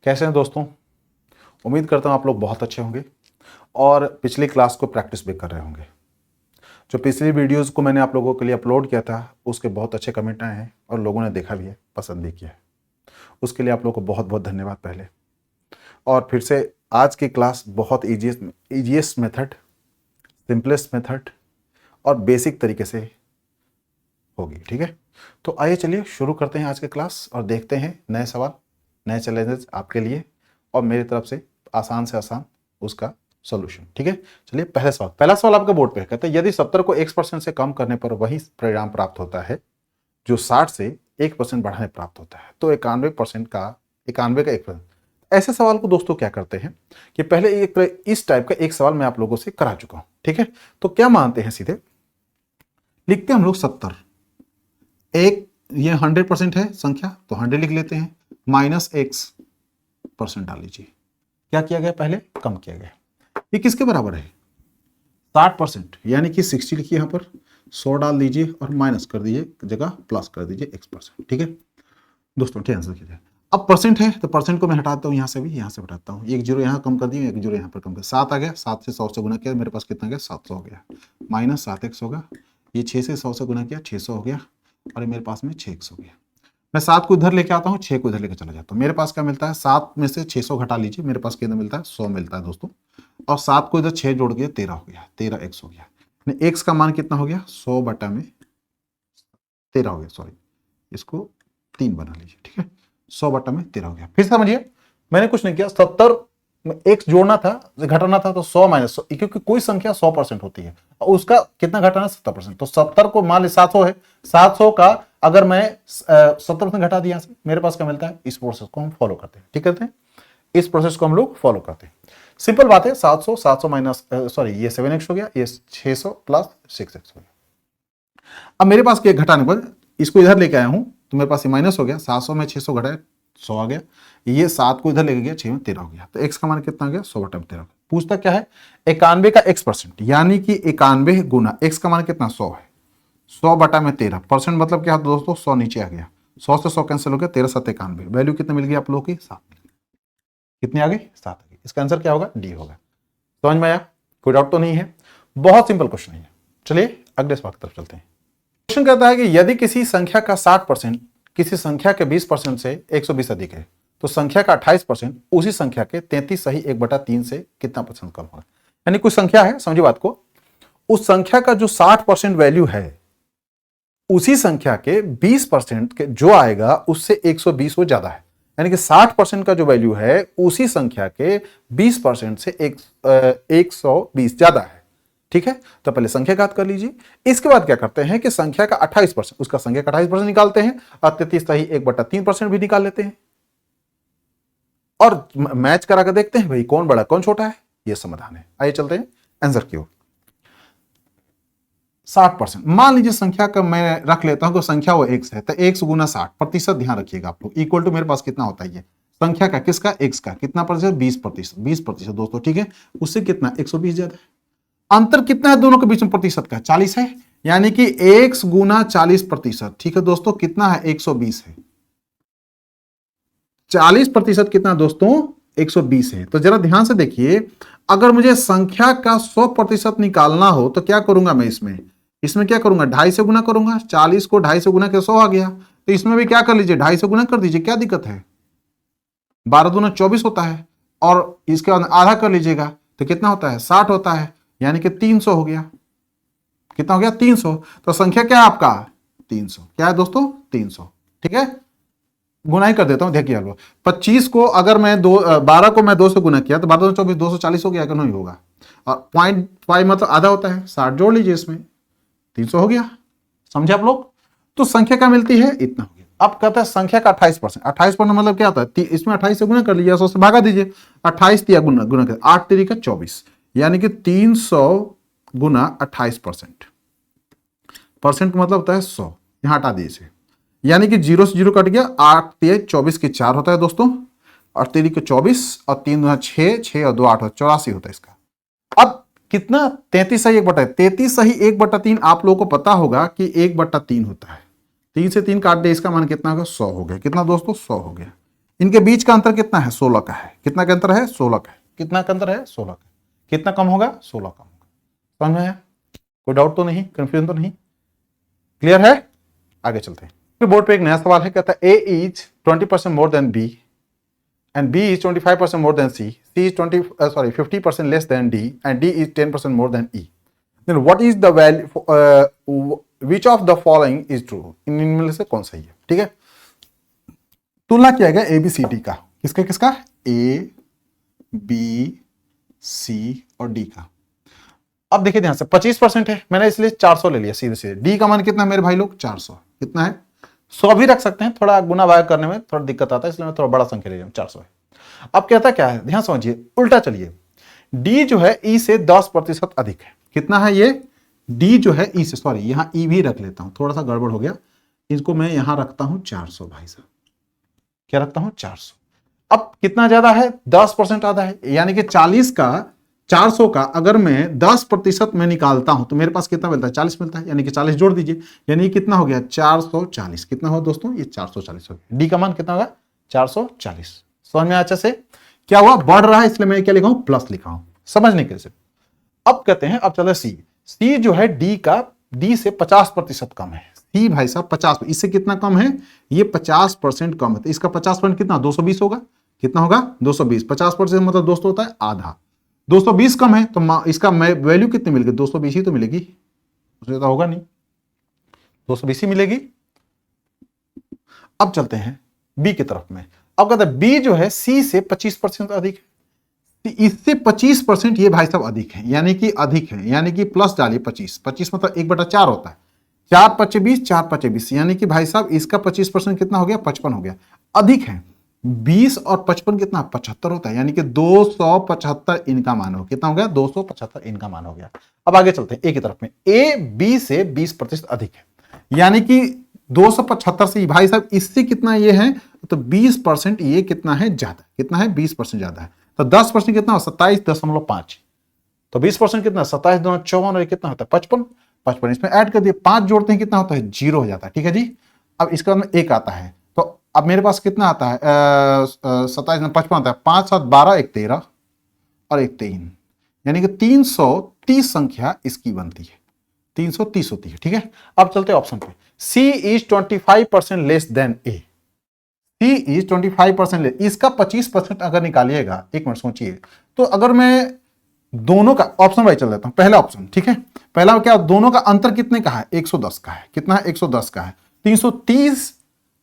कैसे हैं दोस्तों? उम्मीद करता हूँ आप लोग बहुत अच्छे होंगे और पिछली क्लास को प्रैक्टिस भी कर रहे होंगे। जो पिछली वीडियोस को मैंने आप लोगों के लिए अपलोड किया था उसके बहुत अच्छे कमेंट आए हैं और लोगों ने देखा भी है, पसंद भी किया है। उसके लिए आप लोगों को बहुत बहुत धन्यवाद पहले। और फिर से आज की क्लास बहुत ईजीएस्ट मेथड, सिंपलेस्ट मेथड और बेसिक तरीके से होगी। ठीक है, तो आइए चलिए शुरू करते हैं आज की क्लास और देखते हैं नए सवाल, नए चैलेंजेस आपके लिए और मेरी तरफ से आसान उसका सॉल्यूशन। ठीक है, चलिए पहला सवाल आपके बोर्ड पे है। कहते हैं यदि 70 को 1% से कम करने पर वही परिणाम प्राप्त होता है जो 60 से 1% बढ़ाने प्राप्त होता है, तो 91% का 1%। ऐसे सवाल को दोस्तों क्या करते हैं कि पहले इस टाइप का एक सवाल मैं आप लोगों से करा चुका हूं। ठीक है, तो क्या मानते हैं, सीधे लिखते हैं हम लोग 70, एक ये 100% है संख्या तो 100 लिख लेते हैं, -x% डाल लीजिए। क्या किया गया, पहले कम किया गया। ये किसके बराबर है? 60%, यानी कि 60 लिखिए यहां पर, 100 डाल दीजिए और माइनस कर दीजिए, जगह प्लस कर दीजिए x%। ठीक है दोस्तों, ठीक आंसर कीजिए। अब परसेंट है तो परसेंट को मैं हटाता हूं, यहां से भी यहां से हटाता हूं, एक जीरो यहां कम कर दिए, एक जीरो यहां पर कम कर, 7 आ गया, 7 से 100 से गुना किया, मेरे पास कितना गया, 700 हो गया, -7x होगा। ये 6 से 100 से गुना किया, 600 हो गया, और मेरे पास में 6x हो गया। मैं 7 को इधर लेके आता हूँ, 6 को इधर लेके चला जाता हूँ, मेरे पास क्या मिलता है, 7 में से 600 घटा लीजिए, मेरे पास कितना मिलता है, 100 मिलता है दोस्तों। और 7 को इधर 6 जोड़ के 13 हो गया, 13x हो गया। x का मान कितना हो गया, 100 बटा में 13 हो गया, सॉरी इसको 3 बना लीजिए। ठीक है, 100 बटा में 13 हो गया। फिर समझिए, मैंने कुछ नहीं किया, 70 में x जोड़ना था, घटाना था, तो 100 माइनस 100, क्योंकि कोई संख्या 100% होती है और उसका कितना घटाना, 70%। तो 70 को मान ली 700 है, 700 का अगर मैं 70% घटा दिया, मेरे पास क्या मिलता है। इस प्रोसेस को हम फॉलो करते हैं। ठीक करते हैं, इस प्रोसेस को हम लोग फॉलो करते हैं। सिंपल बात है, 700 माइनस सॉरी ये 7x हो गया, ये 600 प्लस 6x हो गया। अब मेरे पास क्या घटाने पर, इसको इधर लेके आया हूं तो मेरे पास ये माइनस हो गया, 700 में 600 घटाए 100 आ गया, ये 7 को इधर लेके गया, 6 में 13 हो गया, तो x का मान कितना आ गया, 100 बटा 13। पूछता क्या है, 91 का x%, यानी कि 91 गुना x का मान कितना, 100 है, 100 बटा में 13 परसेंट, मतलब क्या दोस्तों, 100 नीचे आ गया, 100 से 100 कैंसिल हो गया, 13 7 91, वैल्यू कितने मिल गई आप लोगों की, 7 मिल गई। कितनी आ गई, 7 आ गई। इसका आंसर क्या होगा, डी होगा। समझ में आया, कोई डाउट तो नहीं है, बहुत सिंपल क्वेश्चन है। चलिए अगले सवाल की तरफ चलते हैं। क्वेश्चन कहता है कि यदि किसी संख्या का 60% किसी संख्या के 20% से 120 अधिक है, तो संख्या का 28% उसी संख्या के 33 सही 1/3 से कितना परसेंट कम होगा। यानी कुछ संख्या है, समझिए बात को, उस संख्या का जो 60% वैल्यू है, उसी संख्या के 20% के जो आएगा उससे 120 वो ज्यादा है। यानी कि 60% का जो वैल्यू है उसी संख्या के 20% से 120 ज्यादा है। ठीक है, तो पहले संख्या घात कर लीजिए, इसके बाद क्या करते हैं कि संख्या का 28%, उसका संख्या का 28% निकालते हैं और 33 सही 1/3% भी निकाल लेते हैं और मैच करा कर देखते हैं भाई कौन बड़ा कौन छोटा है। यह समाधान है। आइए चलते हैं आंसर की ओर। 60%, मान लीजिए संख्या का मैं रख लेता हूं कि संख्या वो x है, तो x गुना 60%, ध्यान रखिएगा आप लोग, इक्वल टू मेरे पास कितना होता है, ये संख्या का किसका, x का कितना प्रतिशत, 20%, 20% दोस्तों। ठीक है, उससे कितना 120 ज्यादा है। अंतर कितना है दोनों के बीच में, प्रतिशत का 40 है, यानी कि x गुना 40%। ठीक है दोस्तों, कितना है, 120 है। 40% कितना दोस्तों, 120 है। तो जरा ध्यान से देखिए, अगर मुझे संख्या का 100% निकालना हो तो क्या करूंगा मैं, इसमें क्या करूंगा, 2.5 से गुना करूंगा, 40 को 2.5 से गुना के 100 आ गया, तो इसमें भी क्या कर लीजिए, 2.5 से गुना कर दीजिए, क्या दिक्कत है, 12 दूना 24 होता है, और इसके बाद आधा कर लीजिएगा तो कितना होता है, 60 होता है, यानी कि 300 हो गया। कितना हो गया, 300। तो संख्या क्या है आपका, 300। क्या है दोस्तों, 300। ठीक है, गुना ही कर देता हूं, देखिए 25 को अगर मैं 12 को मैं 2 से गुना किया तो 12 24 240 हो गया, कि नहीं होगा, और 0.5 मतलब आधा होता है, 60 जोड़ लीजिए इसमें, 300 हो गया। समझे आप लोग, तो संख्या क्या मिलती है, इतना हो गया। अब कहता है संख्या का 28%, 28% मतलब क्या होता है, इसमें 28 से गुना कर लीजिए, 100 से भागा दीजिए, 28 दिया गुना गुना कर 8 तरीका 24, यानी कि 300 गुना 28%, परसेंट मतलब होता है 100, यहां हटा दीजिए, यानी कि 0 से 0 कट गया, 8 3 24 के 4 होता है दोस्तों, और 3 के 24 और 3 दूना 6, 6 और 2 8 84 होता है इसका। अब कितना, 33 सही 1/3, 33 सही 1/3 आप लोगों को पता होगा कि 1/3 होता है, 3 से 3 काट दे, इसका मान कितना होगा, 100 हो गया। कितना दोस्तों, 100 हो गया। इनके बीच का अंतर कितना है? 16 का है। कितना का अंतर है? 16 का है। कितना का अंतर है? 16 का। कितना कम होगा? 16 कम होगा। समझ में आया? कोई डाउट तो नहीं, कंफ्यूजन तो नहीं? क्लियर है? आगे चलते हैं। फिर बोर्ड पे एक नया सवाल है, कहता है A is 20% more than B and B is 25% more than C. C is 50% less than D and D is 10% more than E. Then what is the value? Which of the following is true? इनमें से कौन सही है? ठीक है, तुलना किया गया A B C D का। किसका किसका? A B C और D का। अब देखिए ध्यान से 25% है, मैंने इसलिए 400 ले लिया सीधे सीधे। D का मान कितना है मेरे भाई लोग? 400। कितना है? 100 भी रख सकते हैं, थोड़ा गुना भाग करने में थोड़ा दिक्कत आता है, इसलिए मैं थोड़ा बड़ा संख्या ले लिया। 400 है। अब कहता क्या है, ध्यान समझिए, उल्टा चलिए। डी जो है ई से 10% अधिक है। कितना है ये? डी जो है ई से, सॉरी यहां ई भी रख लेता हूं, थोड़ा सा गड़बड़ हो गया, इसको मैं यहां रखता हूं 400 भाई साहब। क्या रखता हूं? 400। अब कितना ज्यादा है? 10% ज्यादा है, यानी कि 40 का 400 का अगर मैं 10% में निकालता हूं तो मेरे पास कितना मिलता है? 40 मिलता है, यानी कि 40 जोड़ दीजिए, यानी कितना हो गया? 440। कितना हो दोस्तों? ये 440 हो गया। डी का मान कितना होगा? 440। समझ में अच्छा से? क्या हुआ? बढ़ रहा है, इसलिए मैं क्या लिखा हूं? प्लस लिखा हूं, समझने के लिए। अब कहते हैं, अब चलो सी। सी जो है डी का, डी से 50% कम है। सी भाई साहब 50, इससे कितना कम है? ये 50% कम है, तो इसका 50% कितना? 220 होगा। कितना होगा? 220। 50% मतलब दोस्तों होता है आधा। 220 कम है तो इसका वैल्यू कितनी मिलेगी? 220 ही तो मिलेगी, उससे तो होगा नहीं, 220 ही मिलेगी। अब चलते हैं बी की तरफ में। अब कहते हैं बी जो है सी से 25% अधिक है, इससे 25% ये भाई साहब अधिक है, यानी कि अधिक है, यानी कि प्लस डालिए 25। 25 मतलब 1/4 होता है। 4 × 5 = 20, 4 × 5 = 20, यानी कि भाई साहब इसका 25% कितना हो गया? 55 हो गया। अधिक है 20 और 55 कितना? 75 होता है, यानी कि 275 इनका मान हो। कितना हो गया? 275 इनका मान हो गया। अब आगे चलते हैं ए की तरफ में। ए बी से 20% अधिक है, यानी कि 275 से भाई साहब इससे कितना ये है? तो 20% ये कितना है? ज्यादा। कितना है? 20% ज्यादा है। तो 10% कितना? 27.5। तो 20% कितना? 27 दूना 54 और कितना होता है? 55। 55 इसमें ऐड कर दिए, 5 जोड़ते हैं कितना होता है? 0 हो जाता है। ठीक है जी। अब इसके बाद में एक आता है, तो अब मेरे पास कितना आता है? 27 में 55 आता है, 5 7 12, 1 13 और 1 3, यानी कि 330 संख्या इसकी बनती है, 330 होती है। ठीक है, अब चलते हैं ऑप्शन पे। C is 25% less than A. C is 25% less, इसका 25% अगर निकालिएगा, एक मिनट सोचिए, तो अगर मैं दोनों का ऑप्शन वाइज चल जाता हूं। पहला ऑप्शन, ठीक है, पहला क्या? दोनों का अंतर कितने का है? 110 का है। कितना है? 110 का है। 330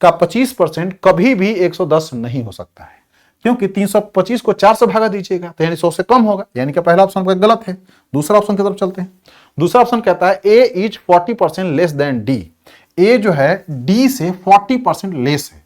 का 25% कभी भी 110 नहीं हो सकता है, क्योंकि 325 को 4 से भागा दीजिएगा तो यानी 100 से कम होगा, यानी कि पहला ऑप्शन गलत है। दूसरा ऑप्शन की तरफ चलते हैं। दूसरा ऑप्शन कहता है A is 40% less than D. A जो है डी से 40% लेस है।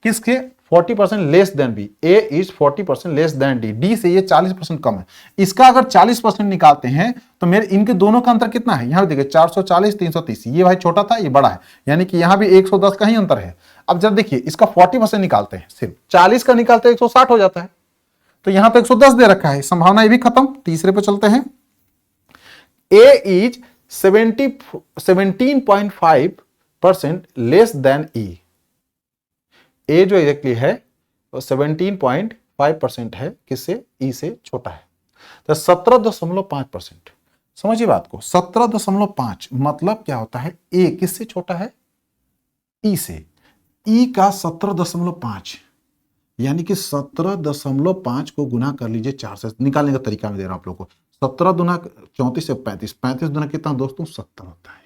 किसके? 40% less than B. A is 40% less than D. D से ये 40% कम है। इसका अगर 40% निकालते हैं तो मेरे इनके दोनों का अंतर कितना है? यहां देखिए 440 330, ये भाई छोटा था, ये बड़ा है, यानी कि यहां भी 110 का ही अंतर है। अब जब देखिए इसका 40% निकालते हैं, सिर्फ 40 का निकालते हैं 160 हो जाता है, तो यहां तो 110 दे रखा है, संभावना ये भी खत्म। तीसरे पे चलते हैं। ए इज 17.5% लेस देन ई। ए जो एग्जैक्टली है वो 17.5% है, किससे? ई से छोटा है, तो 17.5%। समझिए बात को, 17.5 मतलब क्या होता है? ए किससे छोटा है? ई से। ई का 17.5, यानी कि 17.5 को गुना कर लीजिए 4 से। निकालने का तरीका मैं दे रहा हूं आप लोगों को। 17 दूना 34 से 35, 35 दूना कितना दोस्तों? 70 होता है।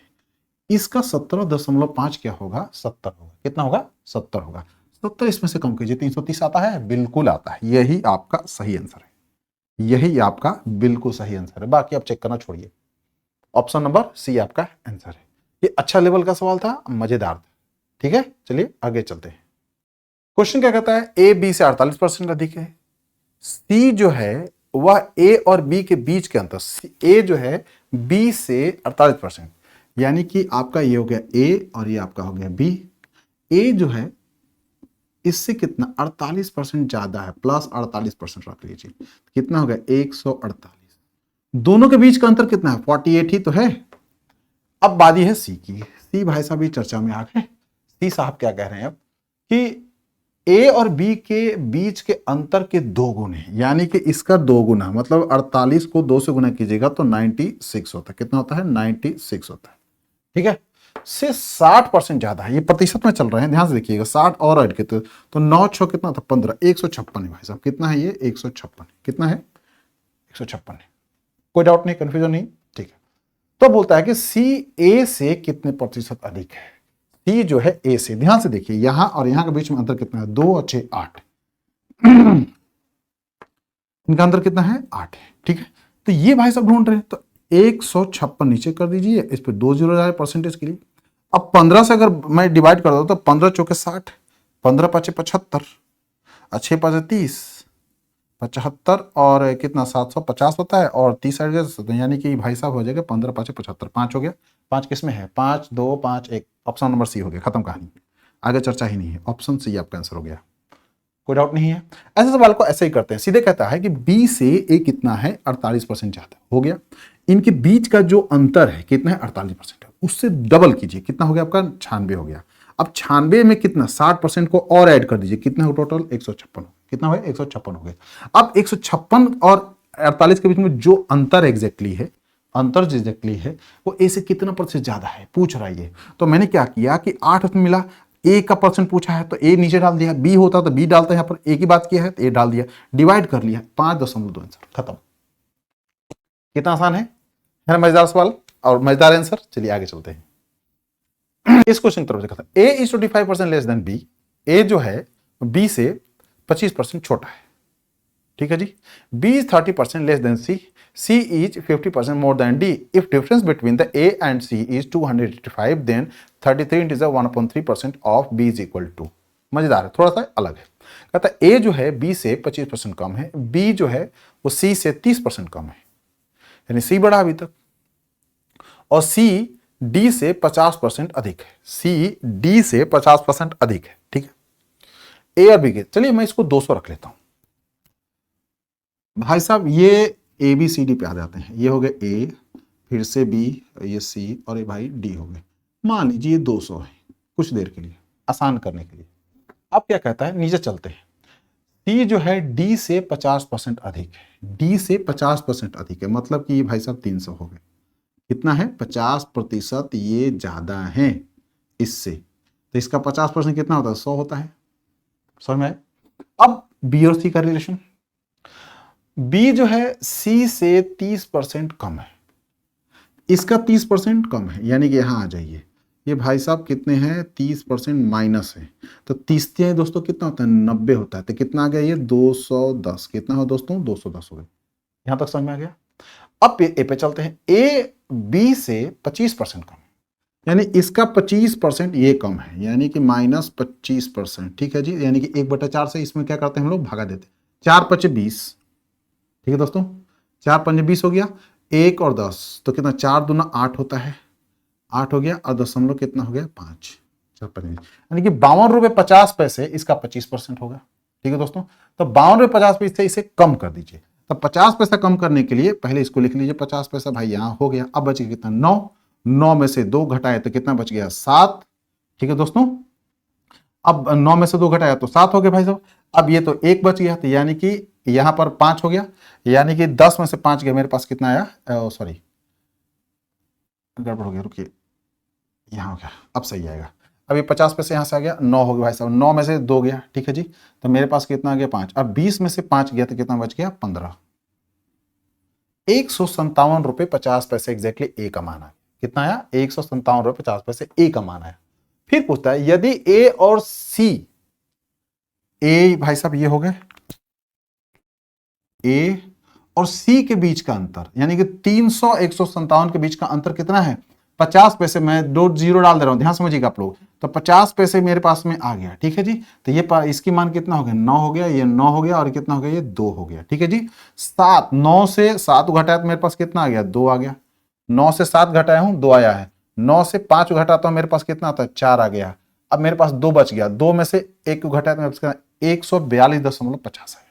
इसका 17.5 क्या होगा? 70 होगा। कितना होगा? 70 होगा। 70 इसमें से कम कीजिए, 330 आता है? बिल्कुल आता है। यही आपका सही आंसर है, यही आपका बिल्कुल सही आंसर है। बाकी आप चेक करना छोड़िए, ऑप्शन नंबर सी आपका आंसर है। ये अच्छा लेवल का सवाल था, मजेदार था। ठीक है, चलिए आगे चलते हैं। क्वेश्चन क्या कहता है? ए बी से 48% अधिक है। सी जो है वह ए और बी के बीच के अंतर, ए जो है बी से 48%, यानी कि आपका ये हो गया ए और ये आपका हो गया बी। ए जो है इससे कितना? 48% ज्यादा है, प्लस 48% रख लीजिए, कितना हो गया? 148। दोनों के बीच का अंतर कितना है? 48 ही तो है। अब बारी है सी की। सी भाई साहब ये चर्चा में आ गए। सी साहब क्या कह रहे हैं अब कि ए और बी के बीच के अंतर के 2 गुने, यानी कि इसका 2 गुना, मतलब 48 को 2 से गुना कीजिएगा तो 96 होता है। कितना होता है? 96 होता है। ठीक है, से 60% ज्यादा है। ये प्रतिशत में चल रहे हैं, ध्यान से देखिएगा। 60 और ऐड करते तो 9 6 कितना था? 15, 156 है भाई साहब। कितना है ये? 156। कितना है? 156 है। कोई डाउट नहीं, कंफ्यूजन नहीं? ठीक है। तो बोलता है कि सी ए से कितने प्रतिशत अधिक है? सी जो है ए से, ध्यान से देखिए, यहां और यहां के बीच में अंतर कितना है? 2 और 6 8। इनका अंतर कितना है? 8 है। ठीक है, तो ये भाई साहब ढूंढ रहे हैं, तो 156 नीचे कर दीजिए, इस पे 2 जीरो जाए परसेंटेज के लिए। अब 15 से अगर मैं डिवाइड कर दो तो 15 चौके 60, 15 पाँचे 75, 6 पाँचे 30, 75 और कितना 750 होता है, और 30 साइड यानी कि भाई साहब हो जाएगा 15 पाँचे 75। 5 हो गया। 5 किस में है? 5 2 5 1। ऑप्शन नंबर सी हो गया, खत्म कहानी, आगे चर्चा ही नहीं है। ऑप्शन सी आपका आंसर हो गया, कोई डाउट नहीं है। ऐसे सवाल को ऐसे ही करते हैं, सीधे कहता है कि बी से ए कितना है? 48% ज्यादा। हो गया। इनके बीच का जो अंतर है कितना है? 48% है। उससे डबल कीजिए, कितना हो गया आपका? 96 हो गया। अब 96 में कितना? 60% को और ऐड कर दीजिए, कितना हो टोटल? 156। कितना हुआ? 156 हो गया। अब 156 और 48 के बीच में जो अंतर एग्जैक्टली है, अंतर जो एग्जैक्टली है वो ए से कितना प्रतिशत ज्यादा है पूछ रहा है ये। तो मैंने क्या किया कि 8 मिला, ए का परसेंट पूछा है तो ए नीचे डाल दिया, बी होता तो बी डालते हैं, यहाँ पर ए की बात किया है तो ए डाल दिया, डिवाइड कर लिया, 5.2 आंसर, खत्म। कितना आसान है ना? मजेदार सवाल और मजेदार आंसर। चलिए आगे चलते हैं। इस क्वेश्चन की तरफ से खत्म। A is 25% less than B. A जो है बी से 25% छोटा है। ठीक है जी। B is 30% less than C. C is 50% more than D. If difference between the A and C is 285, then 33 into the 1.3% of B is equal to. मजेदार है, थोड़ा सा अलग है। कहता है A जो है B से 25% कम है, B जो है वो C से 30% कम है, यानी C बड़ा अभी तक, और C D से 50% अधिक है। C D से 50% अधिक है। ठीक है, A और B के, चलिए मैं इसको 200 रख लेता हूं भाई साहब। ये ए बी सी डी पे आ जाते हैं। ये हो गए ए, फिर से बी, ये सी, और ये भाई डी हो गए। मान लीजिए ये 200 है कुछ देर के लिए, आसान करने के लिए। अब क्या कहता है, नीचे चलते हैं। सी जो है डी से 50% अधिक है। डी से 50% अधिक है, मतलब कि ये भाई साहब 300 हो गए। कितना है? 50% ये ज्यादा है इससे, तो इसका 50% कितना होता है? 100 होता है। समझ में आए? अब बी और सी का रिलेशन, बी जो है सी से 30% कम है, इसका 30% कम है, यानी कि यहां आ जाइए। ये भाई साहब कितने हैं? 30% माइनस है, तो 30 दोस्तों कितना होता है? 90 होता है। तो कितना आ गया ये? 210। कितना हो दोस्तों? 210 हो गए। यहां तक समझ में आ गया। अब ए पे चलते हैं। ए बी से 25% कम, यानी इसका 25% ये कम है, यानी कि -25%। ठीक है जी, यानी कि 1/4 से इसमें क्या करते हैं हम लोग? भागा देते हैं। 4 5 20। ठीक है दोस्तों, 4 5 20 हो गया। 1 और 10 तो कितना? 4 दूना 8 होता है, 8 हो गया, और दशमलव कितना हो गया? 5। 4 5 यानी कि 52 रुपये 50 पैसे इसका 25% होगा। ठीक है दोस्तों, तो 52 रुपये 50 पैसे इसे कम कर दीजिए। तो 50 पैसा कम करने के लिए पहले इसको लिख लीजिए, 50 पैसा भाई यहाँ हो गया। अब बच गया कितना? 9। 9 में से 2 घटाए तो कितना बच गया? 7। ठीक है दोस्तों, अब 9 में से 2 घटाया तो 7 हो गया भाई साहब। अब ये तो 1 बच गया, तो यानी कि यहां पर 5 हो गया, यानी कि 10 में से 5 गया, मेरे पास कितना आया? सॉरी गड़बड़ हो गया, रुकिए, यहां हो गया, अब सही आएगा। अब ये 50 पैसे यहां से आ गया, 9 हो गया भाई साहब। 9 में से 2 गया, ठीक है जी, तो मेरे पास कितना आ गया? 5। अब 20 में से 5 गया तो कितना बच गया? 15। 157 रुपये 50 पैसे एग्जैक्टली ए कमाना है। कितना आया? 157 रुपये 50 पैसे ए कमाना है। फिर पूछता है यदि ए और सी, ए भाई साहब ये हो गए, ए और सी के बीच का अंतर, यानी कि 300 157 के बीच का अंतर कितना है? 50 पैसे। मैं 2 जीरो डाल दे रहा हूं, ध्यान समझिएगा आप लोग। तो 50 पैसे मेरे पास में आ गया। ठीक है जी, तो ये इसकी मान कितना हो गया? 9 हो गया, ये 9 हो गया, और कितना हो गया? ये 2 हो गया। ठीक है जी, 7। 9 से 7 घटाया तो मेरे पास कितना आ गया? 2 आ गया। 9 से 7 घटाया हूं, 2 आया है। 9 से 5 घटाता हूं, मेरे पास कितना आता है? 4 आ गया। अब मेरे पास 2 बच गया। 2 में से 1 को घटाया तो मेरे पास 142.50 है।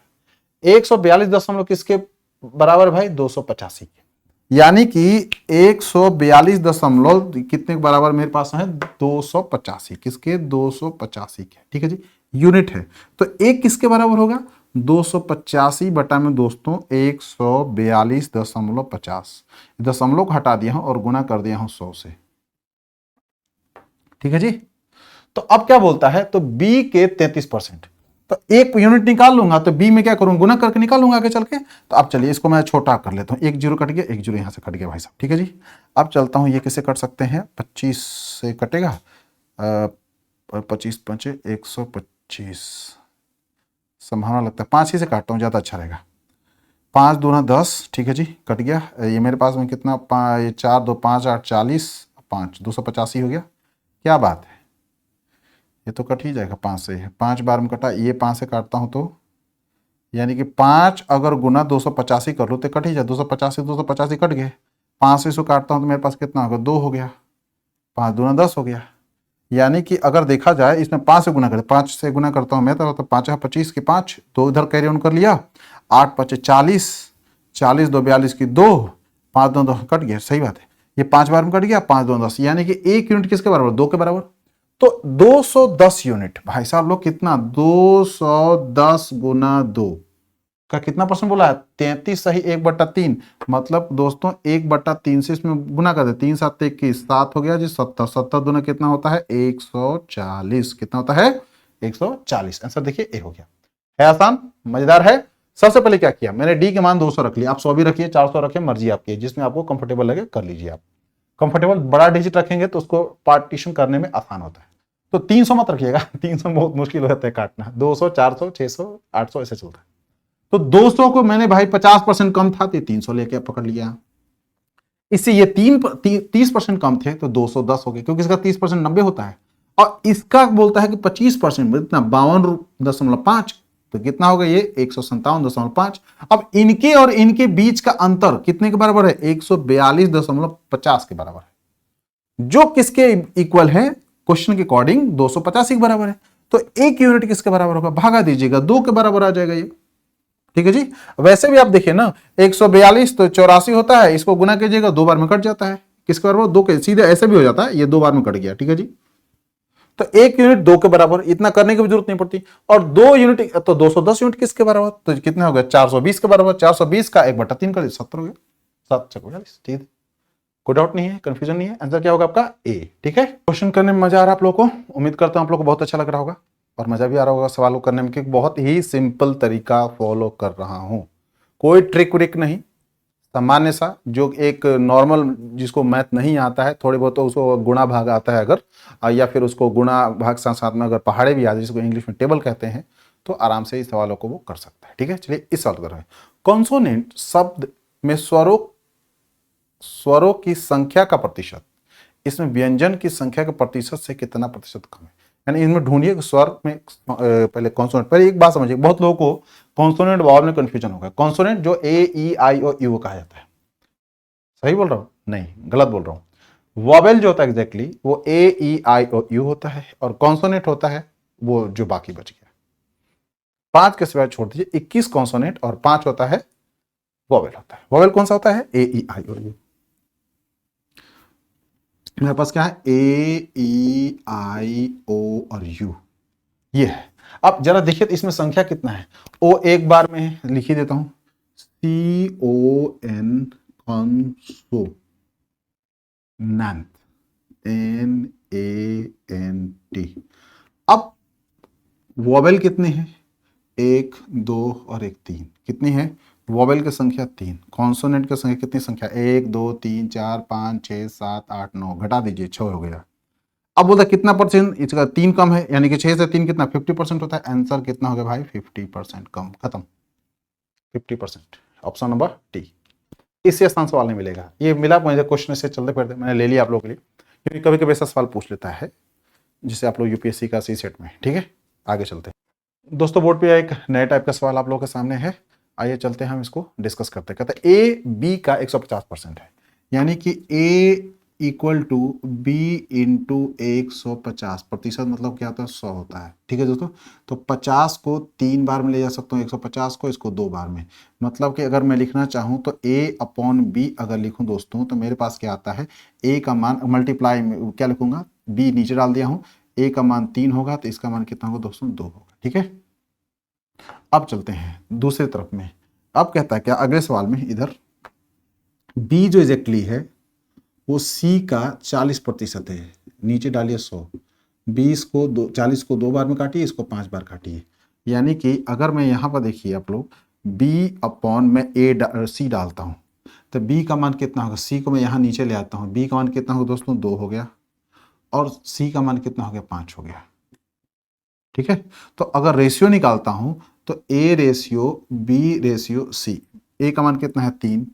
142 किसके बराबर भाई? 285 के, यानी कि 142 दशमलव कितने के बराबर मेरे पास है? 285। किसके? 285 के। ठीक है जी, यूनिट है। तो एक किसके बराबर होगा, 285 बटा में दोस्तों 142.50, दशमलव को हटा दिया हूं और गुना कर दिया हूं 100 से। ठीक है जी। तो अब क्या बोलता है, तो बी के 33%, तो एक यूनिट निकाल लूंगा तो बी में क्या करूंगा, गुना करके निकालूंगा आगे चल के। तो अब चलिए इसको मैं छोटा कर लेता हूं, एक जीरो कट गया, एक जीरो यहां से कट गया भाई साहब। ठीक है जी। अब चलता हूं, ये कैसे कट सकते हैं, 25 से कटेगा, 25 5 125, संभावना लगता है 5 ही से काटता हूं, ज्यादा अच्छा रहेगा। 5 दूना 10, ठीक है जी, कट गया। ये मेरे पास में कितना, 4 2 5 8 40, 5 285 हो गया। क्या बात है, ये तो कट ही जाएगा 5 से, 5 बार में कटा, ये 5 से काटता हूं तो यानी कि 5 अगर गुना 285 कर लो तो कट ही जाए, 285 कट गए। 5 से इसको काटता हूं तो मेरे पास कितना होगा, 2 हो गया, 5 दूना 10 हो गया। यानी कि अगर देखा जाए इसमें 5 से गुना करें, 5 से गुना करता हूं मैं तो 5 25 की 5, 2 इधर कैरी ऑन कर लिया, 8 5 40, 40 2 42 की 2, 5 2 10 कट गया, सही बात है। ये 5 बार में कट गया, 5 2 10, यानी कि एक यूनिट किसके बराबर, 2 के बराबर। तो 210 यूनिट भाई साहब लोग, कितना, 210 गुना 2 का कितना परसेंट बोला है, 33 सही 1/3, मतलब दोस्तों 1/3 से इसमें गुना कर दे, 3 7 21, 7 हो गया जी 70, 70 दूना कितना होता है 140, कितना होता है 140। आंसर देखिए ए हो गया। है आसान, मजेदार है। सबसे पहले क्या किया मैंने, डी के मान 200 रख लिया, आप 100 भी रखिए, 400 रखिए, मर्जी आपकी है, जिसमें आपको कंफर्टेबल लगे कर लीजिए। आप कंफर्टेबल बड़ा डिजिट रखेंगे तो उसको पार्टीशन करने में आसान होता है। तो 300 मत रखिएगा, 300 बहुत मुश्किल हो जाता है काटना, 200 400 600 800 ऐसे चलता है। तो 200 को मैंने भाई 50% कम था तो 300 लेके पकड़ लिया। इससे ये 30% कम थे तो 210 हो गए, क्योंकि इसका 30% 90 होता है, और इसका बोलता है कि 25% इतना 52.5, तो कितना होगा ये 157.5। अब इनके और इनके बीच का अंतर कितने के बराबर है, 142.50 के बराबर है, जो किसके इक्वल है, क्वेश्चन के अकॉर्डिंग 285 के बराबर है। तो एक यूनिट किसके बराबर होगा, भागा दीजिएगा, 2 के बराबर आ जाएगा ये। ठीक है जी। वैसे भी आप देखिए ना, 142 तो 84 होता है, इसको गुना कीजिएगा 2 बार में कट जाता है, किसके बराबर, 2 के, सीधे ऐसे भी हो जाता है, ये 2 बार में कट गया। ठीक है जी। तो एक यूनिट 2 के बराबर, इतना करने की भी जरूरत नहीं पड़ती। और 2 यूनिट तो 210 यूनिट किसके बराबर, तो कितना हो गया 420 के बराबर, 420 का 1/3 कर 70 हो गया, 7 4 40। ठीक है, कोई डाउट नहीं है, कंफ्यूजन नहीं है, आंसर क्या होगा आपका ए। ठीक है, क्वेश्चन करने में मजा आ रहा है आप लोगों को, उम्मीद करता हूं आप लोग को बहुत अच्छा लग रहा होगा और मजा भी आ रहा होगा सवालों करने में, क्योंकि बहुत ही सिंपल तरीका फॉलो कर रहा हूं, कोई ट्रिक व्रिक नहीं, सामान्य सा, जो एक नॉर्मल जिसको मैथ नहीं आता है थोड़ी बहुत, तो उसको गुणा भाग आता है अगर, या फिर उसको गुणा भाग साथ साथ में अगर पहाड़े भी आते हैं, जिसको इंग्लिश में टेबल कहते हैं, तो आराम से इस सवालों को वो कर सकता है। ठीक है, चलिए इस सवाल कर रहे हैं, कॉन्सोनेंट शब्द में स्वरों की संख्या का प्रतिशत इसमें व्यंजन की संख्या के प्रतिशत से कितना प्रतिशत कम है। यानी इनमें ढूंढिए स्वर में, पहले कॉन्सोनेंट, पहले एक बात समझिए, बहुत लोगों को कॉन्सोनेंट वावल में कंफ्यूजन होगा। कॉन्सोनेंट जो ए ई आई और यू कहा जाता है, सही बोल रहा हूं, नहीं गलत बोल रहा हूं। वॉवेल जो होता है एग्जैक्टली वो ए ई आई और यू होता है, और कॉन्सोनेंट होता है वो जो बाकी बच गया। 5 के सिवाय छोड़ दीजिए, 21 कॉन्सोनेंट और 5 होता है वॉवेल होता है। वॉवेल कौन सा होता है, ए ई आई और यू। मेरे पास क्या है, ए ई आई ओ और यू, ये है। अब जरा देखिए तो इसमें संख्या कितना है, ओ एक बार में लिख ही देता हूं, C O N consonant, N A N T. अब वॉवेल कितने हैं, 1 2 और 1 3, कितनी है वॉवेल की संख्या 3, कॉन्सोनेंट की संख्या कितनी, संख्या 1 2 3 4 5 6 7 8 9, घटा दीजिए 6 हो गया। अब बोलता कितना परसेंट, इसका 3 कम है, यानी कि 6 से 3 कितना 50% होता है, आंसर कितना हो गया भाई 50% कम, खत्म 50%। Option number T. इससे आसान सवाल नहीं मिलेगा, ये मिला मुझे क्वेश्चन से चलते फिरते मैंने ले लिया आप लोगों के लिए, क्योंकि कभी कभी ऐसा सवाल पूछ लेता है जिसे आप लोग यूपीएससी का सी सेट में। ठीक है, आगे चलते हैं दोस्तों, बोर्ड पे एक नए टाइप का सवाल आप लोगों के सामने है, आइए चलते हैं हम इसको डिस्कस करते हैं। कहते हैं ए बी का 150% है, यानी कि ए इक्वल टू बी इंटू 150%, मतलब क्या होता है 100 होता है। ठीक है दोस्तों, तो 50 को 3 बार में ले जा सकता हूँ, 150 को इसको 2 बार में, मतलब कि अगर मैं लिखना चाहूँ तो ए अपॉन बी अगर लिखूँ दोस्तों, तो मेरे पास क्या आता है, ए का मान मल्टीप्लाई में क्या लिखूंगा, बी नीचे डाल दिया हूँ, ए का मान 3 होगा तो इसका मान कितना होगा दोस्तों 2 होगा। ठीक है, अब चलते हैं दूसरी तरफ में। अब कहता है क्या अगले सवाल में, इधर बी जो एग्जैक्टली है वो सी का 40% है, नीचे डालिए 100, 20 को 40 को 2 बार में काटिए, इसको 5 बार काटिए। यानी कि अगर मैं यहाँ पर देखिए आप लोग b अपॉन में सी डालता हूँ तो b का मान कितना होगा, c को मैं यहाँ नीचे ले आता हूँ, b का मान कितना होगा दोस्तों 2 हो गया और c का मान कितना हो गया 5 हो गया। ठीक है, तो अगर रेशियो निकालता हूं तो a ratio b ratio c, a का मान कितना है 3,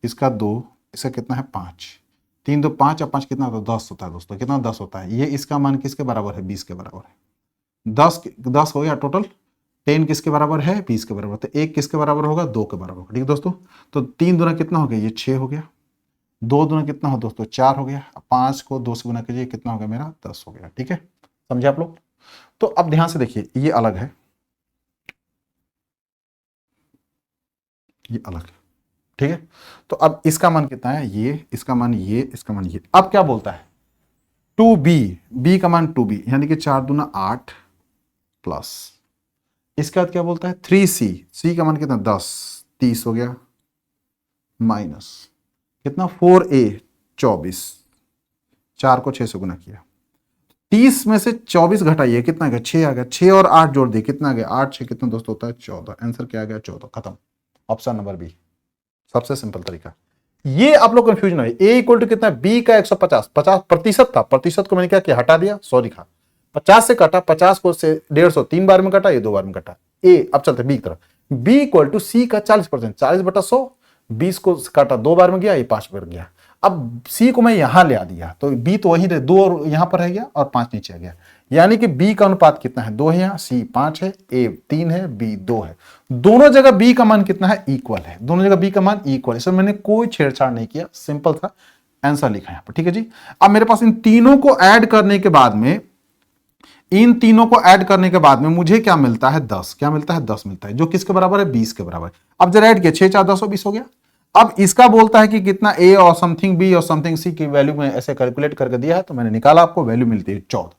इसका 2, इसका कितना है 5, 3 2 5 और 5 कितना होता है 10 होता है दोस्तों। कितना 10 होता है, ये इसका मान किसके बराबर है 20 के बराबर है। 10 हो गया टोटल, 10 किसके बराबर है 20 के बराबर, तो 1 किसके बराबर होगा 2 के बराबर होगा। ठीक है दोस्तों, तो 3 दूना कितना हो गया ये 6 हो गया, 2 दूना कितना हो दोस्तों 4 हो गया, 5 को 2 से गुना कीजिए कितना हो गया मेरा 10 हो गया। ठीक है, समझे आप लोग। तो अब ध्यान से देखिए ये अलग है, ये अलग है। ठीक है, तो अब इसका मान कितना है ये, इसका मान ये, इसका मान ये। अब क्या बोलता है 2b, b का मान 2b यानी कि 4 दूना 8 प्लस, इसके बाद क्या बोलता है 3c, c का मान कितना 10, 30 हो गया, माइनस कितना 4a 24, 4 को 6 से गुना किया, 30 में से 24 घटाइए कितना आ गया 6 आ गया, 6 और 8 जोड़ दिए कितना आ गया 8 6 कितना दोस्तों होता है 14। आंसर क्या आ गया 14, खत्म। ऑप्शन नंबर बी सबसे सिंपल तरीका। ये आप लोग कंफ्यूजन है, ए इक्वल टू कितना है बी का 150, 50% था, प्रतिशत को मैंने क्या किया हटा दिया 100 लिखा, 50 से कटा, 50 को से 150 3 बार में कटा, ये 2 बार में कटा। ए अब चलते बी की तरफ, बी इक्वल टू सी का 40%, 40/100, 20 को काटा 2 बार में गया, ये 5 बार गया। अब सी को मैं यहां ले आ दिया तो बी तो वही रहे, 2 और यहां पर रह गया और 5 नीचे आ गया, यानी कि बी का अनुपात कितना है 2 है, यहाँ सी 5 है, ए 3 है, बी 2 है। दोनों जगह बी का मान कितना है इक्वल है, दोनों जगह बी का मान इक्वल है, इसमें मैंने कोई छेड़छाड़ नहीं किया, सिंपल था आंसर लिखा यहाँ पर। ठीक है जी, अब मेरे पास इन तीनों को ऐड करने के बाद में, इन तीनों को ऐड करने के बाद में मुझे क्या मिलता है 10, क्या मिलता है 10 मिलता है, जो किसके बराबर है 20 के बराबर। अब जरा ऐड किया 6 4 10 20 हो गया। अब इसका बोलता है कि कितना ए और समथिंग बी और समथिंग सी की वैल्यू में ऐसे कैलकुलेट करके दिया है, तो मैंने निकाला, आपको वैल्यू मिलती है 14।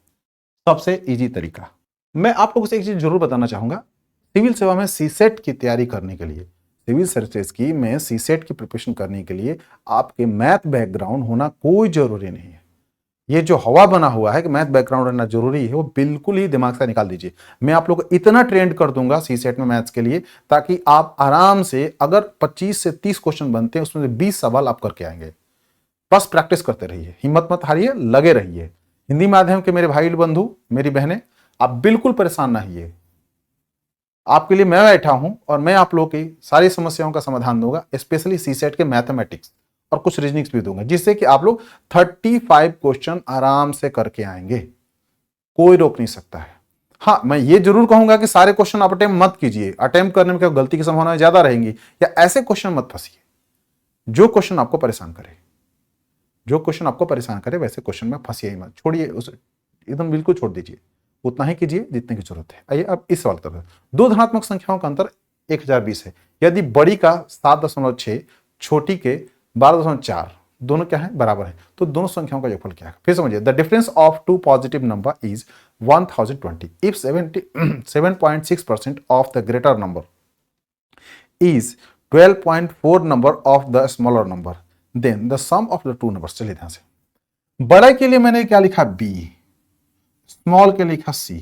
सबसे इजी तरीका। मैं आप लोगों से एक चीज जरूर बताना चाहूंगा, सिविल सेवा में सीसेट की तैयारी करने के लिए, सिविल सर्विसेज की में सीसेट की प्रिपरेशन करने के लिए आपके मैथ बैकग्राउंड होना कोई जरूरी नहीं है। ये जो हवा बना हुआ है कि मैथ बैकग्राउंड रहना जरूरी है, वो बिल्कुल ही दिमाग से निकाल दीजिए। मैं आप लोगों को इतना ट्रेंड कर दूंगा सीसेट में मैथ्स के लिए, ताकि आप आराम से, अगर 25 से 30 क्वेश्चन बनते हैं उसमें से 20 सवाल आप करके आएंगे। बस प्रैक्टिस करते रहिए, हिम्मत मत हारिए, लगे रहिए। हिंदी माध्यम के मेरे भाई बंधु मेरी बहनें, आप बिल्कुल परेशान ना होइए, आपके लिए मैं बैठा हूं और मैं आप लोगों की सारी समस्याओं का समाधान दूंगा, स्पेशली सीसेट के मैथमेटिक्स और कुछ रीजनिंग्स भी दूंगा, जिससे कि आप लोग 35 क्वेश्चन आराम से करके आएंगे, कोई रोक नहीं सकता है। हाँ, मैं ये जरूर कहूंगा कि सारे क्वेश्चन आप अटेम्प्ट मत कीजिए, अटेम्प्ट करने में क्या गलती की संभावना ज्यादा रहेंगी, या ऐसे क्वेश्चन मत फंसिए जो क्वेश्चन आपको परेशान करे, जो क्वेश्चन आपको परेशान करे वैसे क्वेश्चन में फंसिए ही मत, छोड़िए उसे, एकदम बिल्कुल छोड़ दीजिए, उतना ही कीजिए जितने की जरूरत है। आइए अब इस सवाल की तरफ। दो धनात्मक संख्याओं का अंतर 1020 है, यदि बड़ी का 7.6 छोटी के 12.4 दोनों क्या है बराबर है, तो दोनों संख्याओं का योगफल क्या है। फिर समझिए, the difference of two positive number is 1020 if 7.6% of the greater number is 12.4 number of the smaller number, then the sum of the two numbers. चलिए ध्यान से, बड़े के लिए मैंने क्या लिखा बी, स्मॉल के लिए लिखा सी।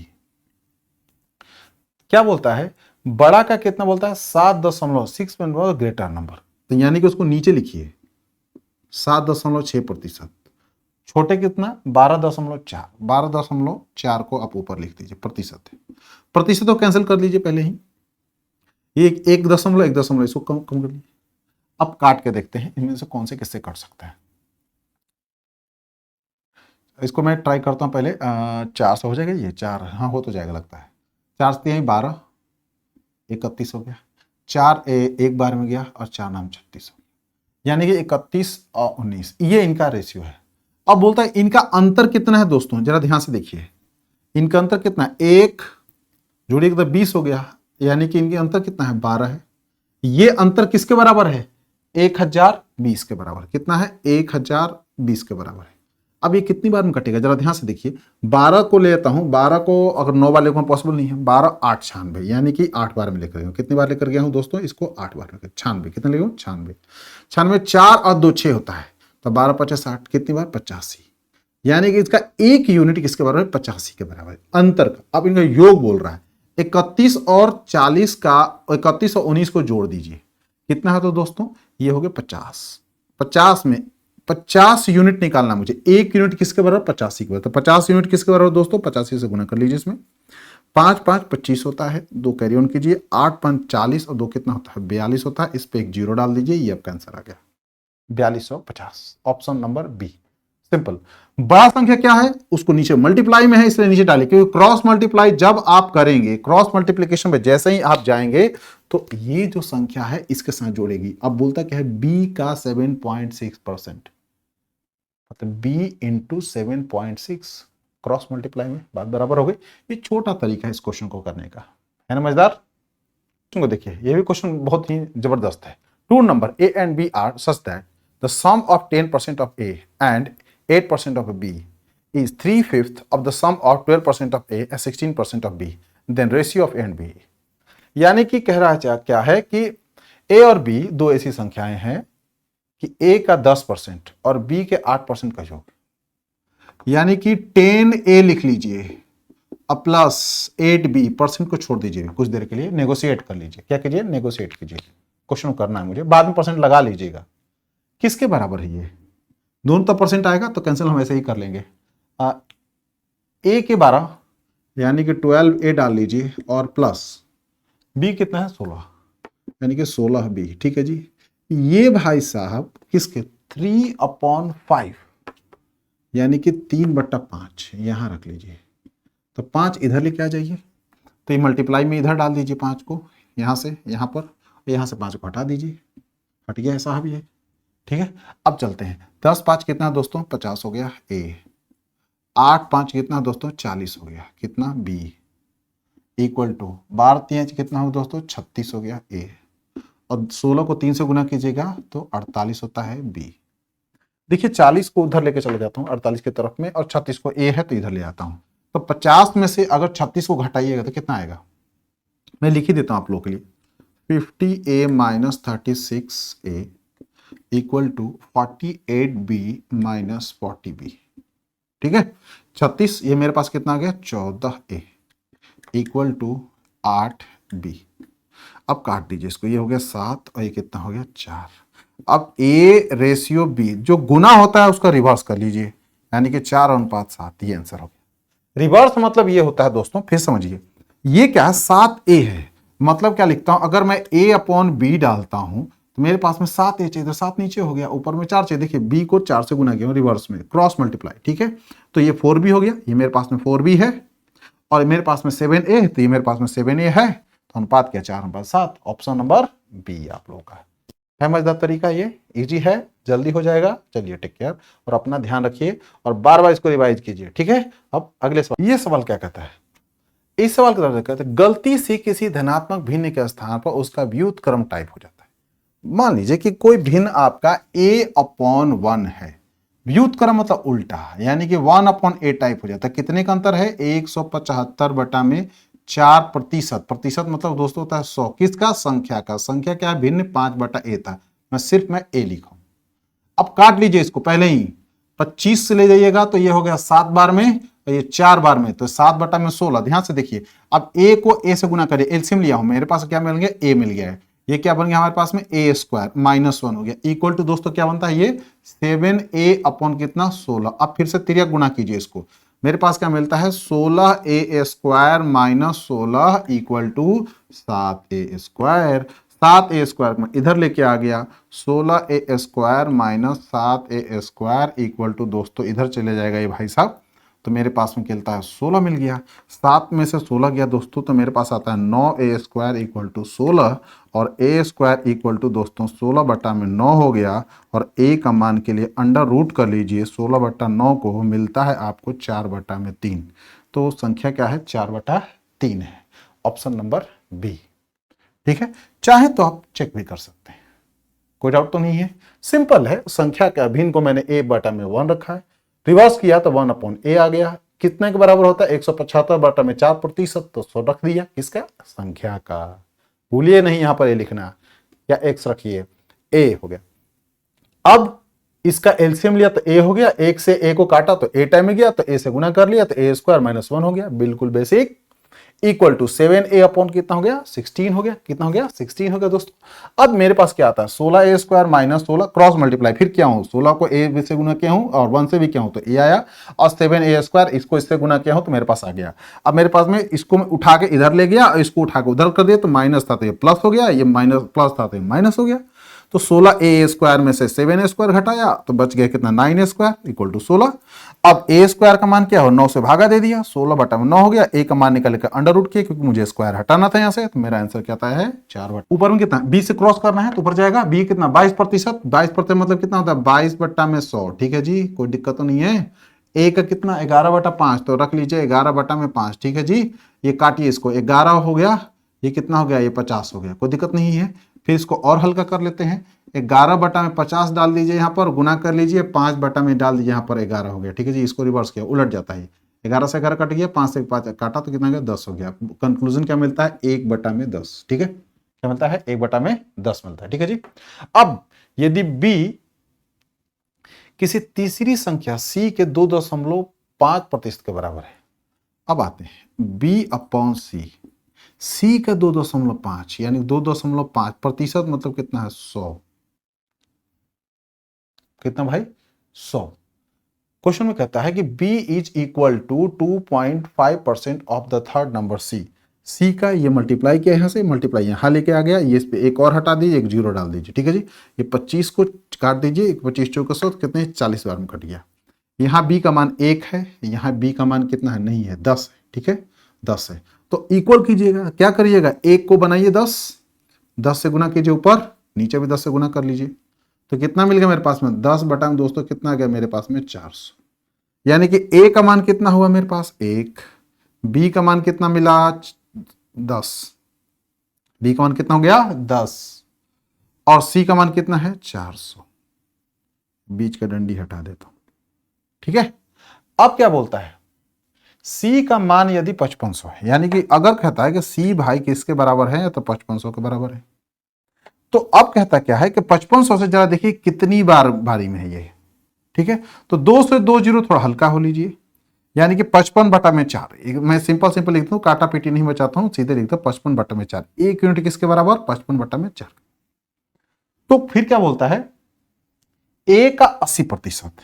क्या बोलता है बड़ा का कितना बोलता है 7.6 ग्रेटर नंबर, तो यानी कि उसको नीचे लिखिए 7.6%, छोटे कितना 12.4, 12.4 को आप ऊपर लिख दीजिए, प्रतिशत है, प्रतिशत को कैंसिल कर लीजिए पहले ही, ये 1.1 इसको कम कर लीजिए। अब काट के देखते हैं इनमें से कौन से किससे कट सकता है। इसको मैं ट्राई करता हूं पहले, 4 से हो जाएगा ये 4, हाँ हो तो जाएगा लगता है, 4 से 12 31 हो गया, 4 एक बार में गया और 4 नाम 36 हो गया, यानी कि 31 और 19 ये इनका रेशियो है। अब बोलता है इनका अंतर कितना है दोस्तों, जरा ध्यान से देखिए, इनका अंतर कितना है, 1 जोड़िए तो 20 हो गया, यानी कि इनके अंतर कितना है 12 है। ये अंतर किसके बराबर है 1020 के बराबर, कितना है 1020 के बराबर है। अब ये कितनी बार में कटेगा जरा ध्यान से देखिए, 12 को लेता हूं, 12 को अगर 9 बार लेकर पॉसिबल नहीं है, 12 8 96, यानी कि 8 बार में लेकर गया हूं। कितनी बार लेकर गया हूं दोस्तों, इसको 8 बार लेकर, 96 कितने ले गया हूं, 96, 96 4 और 2 6 होता है, तो 12 50 60 कितनी बार 85, यानी कि इसका एक यूनिट किसके बराबर है, 85 के बराबर है अंतर का। अब इनका योग बोल रहा है 31 और 40 का, 31 और 19 को जोड़ दीजिए, कितना है तो दोस्तों ये हो गया 50, 50 में 50 यूनिट निकालना मुझे, एक यूनिट किसके बराबर 85 के बराबर, तो 50 यूनिट किसके बराबर दोस्तों 85 से गुना कर लीजिए, इसमें 5 5 25 होता है, 2 कैरी ऑन कीजिए, 8 5 40 और 2 कितना होता है 42 होता है, इस पे एक जीरो डाल दीजिए, ये आपका आंसर आ गया 4250, ऑप्शन नंबर बी। सिंपल। बड़ा संख्या क्या है उसको नीचे मल्टीप्लाई में है इसलिए नीचे डालिए, क्योंकि क्रॉस मल्टीप्लाई जब आप करेंगे, क्रॉस मल्टीप्लीकेशन में जैसे ही आप जाएंगे तो ये जो संख्या है इसके साथ जोड़ेगी। अब बोलता क्या है बी का 7.6%, मतलब b इंटू 7.6 क्रॉस मल्टीप्लाई में बात बराबर हो गई। ये छोटा तरीका है इस क्वेश्चन को करने का, है ना मजेदार। क्वेश्चन को देखिए, ये भी क्वेश्चन बहुत ही जबरदस्त है। Two number a and b are such that the sum of 10% of a and 8% of b is 3/5 of the sum of 12% of a and 16% of b, then ratio of a and b। यानी कि कह रहा है क्या है कि a और b दो ऐसी संख्याएं हैं कि a का 10% और b के 8% का योग, यानी कि 10a लिख लीजिए अब प्लस 8b, परसेंट को छोड़ दीजिए कुछ देर के लिए, नेगोशिएट कर लीजिए। क्या कीजिए, नेगोशिएट कीजिए, क्वेश्चन करना है मुझे, बाद में परसेंट लगा लीजिएगा। किसके बराबर है ये, दोनों तो परसेंट आएगा तो कैंसिल हम ऐसे ही कर लेंगे। a के 12 यानी कि 12a डाल लीजिए और प्लस b कितना है 16, यानी कि 16b। ठीक है जी, ये भाई साहब किसके 3/5 यानी कि 3/5 यहां रख लीजिए, तो 5 इधर लेके आ जाइए, तो ये मल्टीप्लाई में इधर डाल दीजिए 5 को, यहां से यहां पर, यहां से 5 को हटा दीजिए, हट गया है साहब ये। ठीक है, अब चलते हैं, 10 5 कितना दोस्तों 50 हो गया a, 8 5 कितना दोस्तों 40 हो गया, कितना b, इक्वल टू 12 3 कितना हो दोस्तों 36 हो गया a, और 16 को 3 से गुना कीजिएगा तो 48 होता है b। देखिए 40 को उधर लेके चले जाता हूँ 48 की तरफ में, और 36 को a है तो इधर ले आता हूँ, तो 50 में से अगर 36 को घटाइएगा तो कितना आएगा, मैं लिख ही देता हूं आप लोगों के लिए, 50a minus 36a equal to 48b minus 40b। ठीक है, 36 ये मेरे पास कितना आ गया 14a इक्वल टू 8b। अब काट दीजिए इसको, ये हो गया 7 और ये कितना हो गया 4। अब a रेशियो b जो गुना होता है उसका रिवर्स कर लीजिए, यानी कि 4:7, ये आंसर हो गया। रिवर्स मतलब ये होता है दोस्तों, फिर समझिए, ये क्या है 7a है, मतलब क्या लिखता हूं, अगर मैं a/b डालता हूं तो मेरे पास में 7a चाहिए, तो 7 नीचे हो गया, ऊपर में 4 चाहिए। देखिए b को 4 से गुना किया रिवर्स में, क्रॉस मल्टीप्लाई। ठीक है, तो ये 4b हो गया, ये मेरे पास में 4b है, और मेरे पास में 7a है, तो ये मेरे पास में 7a है, तो अनुपात क्या 4:7, ऑप्शन नंबर बी आप लोगों का है। मजेदार तरीका, ये इजी है, जल्दी हो जाएगा। चलिए टेक केयर और अपना ध्यान रखिए और बार बार इसको रिवाइज कीजिए। ठीक है, अब अगले सवाल, ये सवाल क्या कहता है, इस सवाल का तरफ कहते हैं गलती से किसी धनात्मक भिन्न के स्थान पर उसका व्युत्क्रम टाइप हो जाता है। मान लीजिए कि कोई भिन्न आपका a/1 है, व्युत्क्रम मतलब उल्टा, यानी कि 1/a टाइप हो जाता है। कितने का अंतर है 175/4%, प्रतिशत मतलब दोस्तों होता है 100, किसका संख्या का, संख्या क्या है भिन्न 5/a था, मैं सिर्फ a लिखा। अब काट लीजिए इसको, पहले ही 25 से ले जाइएगा तो ये हो गया 7 बार में, ये 4 बार में, तो 7/16। ध्यान से देखिए, अब a को a से गुना करिए, एलसीएम लिया हूं, मेरे पास क्या मिल गया a मिल गया है, ये क्या बन गया हमारे पास में a² -1 हो गया, इक्वल टू दोस्तों क्या बनता है ये 7a अपॉन कितना 16। अब फिर से तिर्यक गुना कीजिए इसको, मेरे पास क्या मिलता है 16a² -16 equal to 7a²। 7a² में इधर लेके आ गया, 16a² -7a² इक्वल टू दोस्तों इधर चले जाएगा ये भाई साहब, तो मेरे पास में खेलता है 16 मिल गया, 7 में से 16 गया दोस्तों, तो मेरे पास आता है 9a² इक्वल टू 16, और a² इक्वल टू दोस्तों 16/9 हो गया, और a का मान के लिए अंडर रूट कर लीजिए, 16/9 को मिलता है आपको 4/3, तो संख्या क्या है 4/3 है, ऑप्शन नंबर बी। ठीक है, चाहे तो आप चेक भी कर सकते हैं, कोई डाउट तो नहीं है, सिंपल है। संख्या के अभिन्न को मैंने a/1 रखा है, रिवर्स किया तो 1/a आ गया। कितने के बराबर होता है? 175/4%। तो 100 रख दिया, किसका? संख्या का। भूलिए नहीं यहां पर ए लिखना, या x रखिए, a हो गया। अब इसका एलसीएम लिया तो a हो गया, 1 से a को काटा तो a टाइम में गया, तो a से गुना कर लिया तो a² - 1 हो गया, बिल्कुल basic. Equal to 7a upon कितना हो गया? 16 हो गया। कितना हो गया? 16 हो गया दोस्तों। अब मेरे पास क्या आता है? 16a² - 16 क्रॉस मल्टीप्लाई, फिर क्या हूं? 16 को a से गुना किया हूं और 1 से भी क्या हूं तो a आया, और 7a² इसको इससे गुना किया हूं तो मेरे पास आ गया। अब मेरे पास में इसको मैं उठा के इधर ले गया और इसको उठा के उधर कर दिया, तो माइनस था तो ये प्लस हो गया, ये माइनस प्लस था तो ये माइनस हो गया। तो 16a² में से 7a² घटाया तो बच गया कितना? 9a² equal to 16। अब a² का मान क्या हो? 9 से भागा दे दिया, 16/9 हो गया। a का मान निकल के अंडर रूट किया, क्योंकि मुझे स्क्वायर हटाना था यहां से, तो मेरा आंसर क्या आता है? 4/। ऊपर में कितना? b से क्रॉस करना है तो ऊपर जाएगा b कितना? 22%। 22% मतलब कितना होता है? 22/100। ठीक है जी, कोई दिक्कत तो नहीं है। a का कितना? 11/5, तो रख लीजिए 11/5। ठीक है जी, ये काटिए इसको, 11 हो गया, ये कितना हो गया? ये 50 हो गया, कोई दिक्कत नहीं है। फिर इसको और हल्का कर लेते हैं, 11/50 डाल दीजिए यहाँ पर, गुना कर लीजिए, 5 में डाल दीजिए यहाँ पर, 11 हो गया। ठीक है जी, इसको रिवर्स किया, उलट जाता है। 11 से 11 कट गया, 5 से 5 काटा तो कितना गया? 10 हो गया। कंक्लूजन क्या मिलता है? 1/10। ठीक है, क्या मिलता है? 1/10 मिलता है। ठीक है जी। अब यदि b किसी तीसरी संख्या c के 2.5% के बराबर है, अब आते हैं b/c, c का 2.5 यानी 2.5% मतलब कितना है? 100। कितना भाई? 100। क्वेश्चन में कहता है कि b is equal to 2.5% of the third number c। c का ये मल्टीप्लाई किया, यहां से मल्टीप्लाई यहां लेके आ गया, ये इस पे एक और हटा दीजिए, एक जीरो डाल दीजिए। ठीक है जी, ये 25 को काट दीजिए, 25 चौके 100, कितने? 40 बार में कट गया। यहाँ b का मान 1 है, यहाँ b का मान कितना है? नहीं है, 10 है। ठीक है, 10 है। तो इक्वल कीजिएगा, क्या करिएगा? 1 को बनाइए 10, 10 से गुना कीजिए ऊपर, नीचे भी 10 से गुना कर लीजिए, तो कितना मिल गया मेरे पास में? 10 बटा में दोस्तों कितना आ गया मेरे पास में? 400। यानी कि a का मान कितना हुआ मेरे पास? 1। b का मान कितना मिला? 10। b का मान कितना हो गया? 10। और c का मान कितना है? 400। बीच का डंडी हटा देता हूं। ठीक है, अब क्या बोलता है? c का मान यदि 5500 है, यानी कि अगर कहता है कि c भाई किसके बराबर है, तो 5500 के बराबर है। तो अब कहता क्या है कि 5500 से जरा देखिए कितनी बार बारी में है ये। ठीक है, तो 2 से 2 जीरो थोड़ा हल्का हो लीजिए, यानी कि 55/4। मैं सिंपल लिखता हूं, काटा पीटी नहीं बचाता हूं, सीधे लिखता हूं 55/4। 1 यूनिट किसके बराबर? 55/4। तो फिर क्या बोलता है? a का 80%,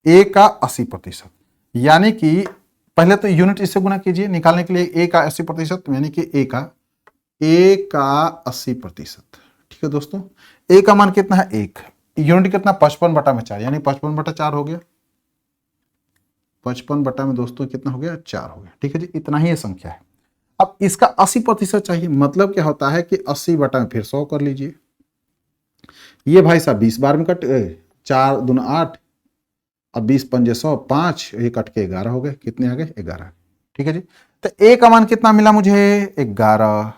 a का 80%, यानी कि पहले तो यूनिट इससे गुना कीजिए निकालने के लिए। a का 80% यानी कि a का 80%। ठीक है दोस्तों, a का मान कितना है? 1। यूनिट कितना? 55/4, यानी 55/4 हो गया। 55 में दोस्तों कितना हो गया? 4 हो गया। ठीक है जी, इतना ही ये संख्या है। अब इसका 80% चाहिए, मतलब क्या होता है कि 80 फिर 100 कर लीजिए। ये भाई साहब 20 बार में कट, 4 दूना 8 और 20 पंजे 100, 5, ये कट के 11 हो गए। कितने आ गए? 11। ठीक है जी, तो a का मान कितना मिला मुझे? 11।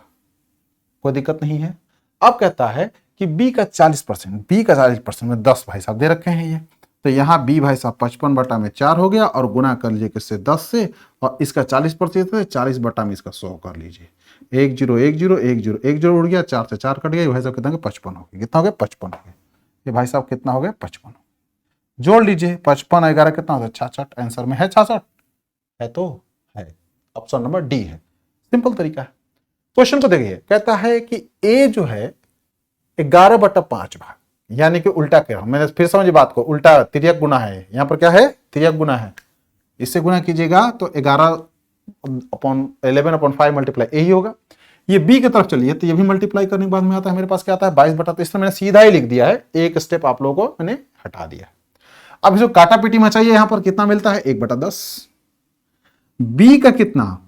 कोई दिक्कत नहीं है। अब कहता है कि b का 40%, b का 40% में 10 भाई साहब दे रखे हैं ये, तो यहाँ b भाई साहब 55/4 हो गया, और गुना कर लीजिए किससे? 10 से, और इसका 40% है, 40 में इसका 100 कर लीजिए। 1 0 1 0 1 0 1 0 उड़ गया, 4 से 4 कट गया, भाई साहब कितना? 55 हो गया। कितना हो गया? 55 हो गया। ये भाई साहब कितना हो गया? 55। जोड़ लीजिए, 55 11 कितना होता है? 66। आंसर में है 66, है तो है, ऑप्शन नंबर डी है। सिंपल तरीका है। क्वेश्चन को देखिए, कहता है कि a जो है 11/5 भाग, यानी कि उल्टा क्या? मैंने फिर समझिए बात को, उल्टा तिर्यक गुना है। यहां पर क्या है? तिर्यक गुना है। इससे गुना कीजिएगा तो 11/11/5 मल्टीप्लाई यही होगा। ये b की तरफ चलिए तो ये भी मल्टीप्लाई करने के बाद में आता है, मेरे पास क्या आता है? 22/, तो इसमें मैंने सीधा ही लिख दिया है, एक स्टेप आप लोगों को मैंने हटा दिया। अब इसको काटा पीटी मचाइए, यहां पर कितना मिलता है? 1/10। b का कितना?